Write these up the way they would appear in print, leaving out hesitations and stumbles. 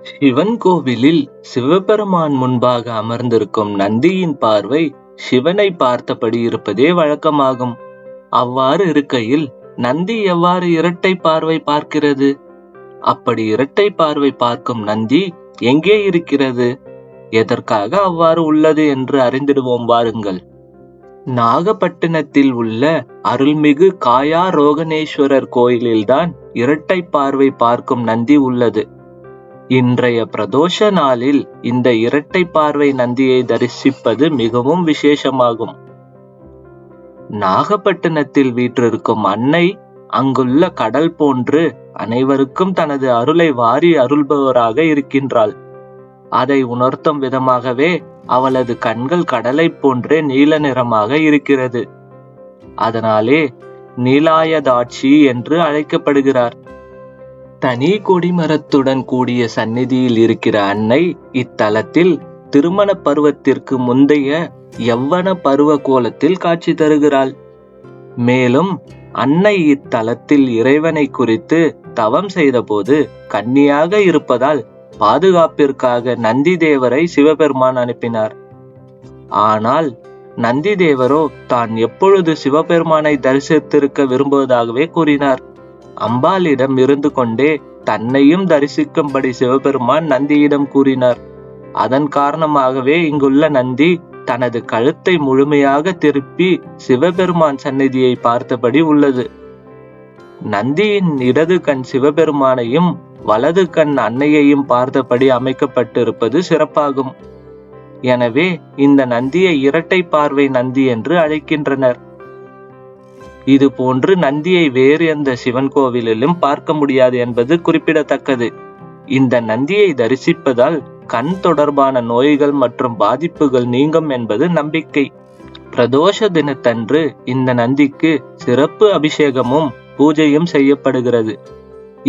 சிவன் கோவிலில் சிவபெருமான் முன்பாக அமர்ந்திருக்கும் நந்தியின் பார்வை சிவனை பார்த்தபடி இருப்பதே வழக்கமாகும். அவ்வாறு இருக்கையில் நந்தி எவ்வாறு இரட்டை பார்வை பார்க்கிறது? அப்படி இரட்டை பார்வை பார்க்கும் நந்தி எங்கே இருக்கிறது? எதற்காக அவ்வாறு உள்ளது என்று அறிந்திடுவோம் வாருங்கள். நாகப்பட்டினத்தில் உள்ள அருள்மிகு காயா ரோகணேஸ்வரர் கோயிலில்தான் இரட்டை பார்வை பார்க்கும் நந்தி உள்ளது. இன்றைய பிரதோஷ நாளில் இந்த இரட்டை பார்வை நந்தியை தரிசிப்பது மிகவும் விசேஷமாகும். நாகப்பட்டினத்தில் வீற்றிருக்கும் அன்னை அங்குள்ள கடல் போன்று அனைவருக்கும் தனது அருளை வாரி அருள்பவராக இருக்கின்றாள். அதை உணர்த்தும் விதமாகவே அவளது கண்கள் கடலை போன்றே நீல நிறமாக இருக்கிறது. அதனாலே நீலாயதாட்சி என்று அழைக்கப்படுகிறார். தனி கொடிமரத்துடன் கூடிய சந்நிதியில் இருக்கிற அன்னை இத்தலத்தில் திருமண பருவத்திற்கு முந்தைய யவ்வன பருவ கோலத்தில் காட்சி தருகிறாள். மேலும் அன்னை இத்தலத்தில் இறைவனை குறித்து தவம் செய்தபோது கன்னியாக இருப்பதால் பாதுகாப்பிற்காக நந்தி தேவரை சிவபெருமான் அனுப்பினார். ஆனால் நந்தி தேவரோ தான் எப்பொழுது சிவபெருமானை தரிசித்திருக்க விரும்புவதாகவே கூறினார். அம்பாளிடம் இருந்து கொண்டே தன்னையும் தரிசிக்கும்படி சிவபெருமான் நந்தியிடம் கூறினார். அதன் காரணமாகவே இங்குள்ள நந்தி தனது கழுத்தை முழுமையாக திருப்பி சிவபெருமான் சந்நிதியை பார்த்தபடி உள்ளது. நந்தியின் இடது கண் சிவபெருமானையும் வலது கண் அன்னையையும் பார்த்தபடி அமைக்கப்பட்டிருப்பது சிறப்பாகும். எனவே இந்த நந்தியை இரட்டை பார்வை நந்தி என்று அழைக்கின்றனர். இது போன்று நந்தியை வேறு எந்த சிவன் கோவிலிலும் பார்க்க முடியாது என்பது குறிப்பிடத்தக்கது. இந்த நந்தியை தரிசிப்பதால் கண் தொடர்பான நோய்கள் மற்றும் பாதிப்புகள் நீங்கும் என்பது நம்பிக்கை. பிரதோஷ தினத்தன்று இந்த நந்திக்கு சிறப்பு அபிஷேகமும் பூஜையும் செய்யப்படுகிறது.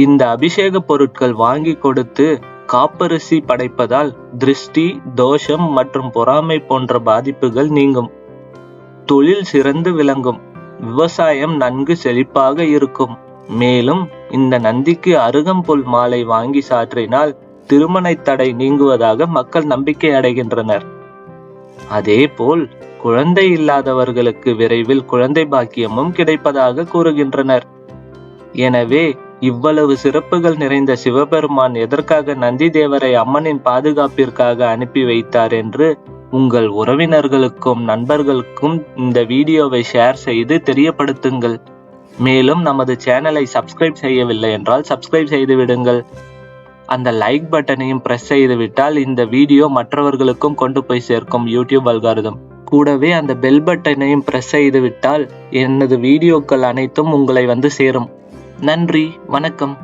இந்த அபிஷேக பொருட்கள் வாங்கி கொடுத்து காப்பரிசி படைப்பதால் திருஷ்டி, தோஷம் மற்றும் பொறாமை போன்ற பாதிப்புகள் நீங்கும். தொழில் சிறந்து விளங்கும். விவசாயம் நன்கு செழிப்பாக இருக்கும். மேலும் இந்த நந்திக்கு அருகம்புல் மாலை வாங்கி சாற்றினால் திருமண தடை நீங்குவதாக மக்கள் நம்பிக்கை அடைகின்றனர். அதேபோல் குழந்தை இல்லாதவர்களுக்கு விரைவில் குழந்தை பாக்கியமும் கிடைப்பதாக கூறுகின்றனர். எனவே இவ்வளவு சிறப்புகள் நிறைந்த சிவபெருமான் எதற்காக நந்தி தேவரை அம்மனின் பாதுகாப்பிற்காக அனுப்பி வைத்தார் என்று உங்கள் உறவினர்களுக்கும் நண்பர்களுக்கும் இந்த வீடியோவை ஷேர் செய்து தெரியப்படுத்துங்கள். மேலும் நமது சேனலை சப்ஸ்கிரைப் செய்யவில்லை என்றால் சப்ஸ்கிரைப் செய்து விடுங்கள். அந்த லைக் பட்டனையும் பிரஸ் செய்து விட்டால் இந்த வீடியோ மற்றவர்களுக்கும் கொண்டு போய் சேர்க்கும் யூடியூப் அல்காரிதம். கூடவே அந்த பெல் பட்டனையும் பிரஸ் செய்து விட்டால் எனது வீடியோக்கள் அனைத்தும் உங்களை வந்து சேரும். நன்றி, வணக்கம்.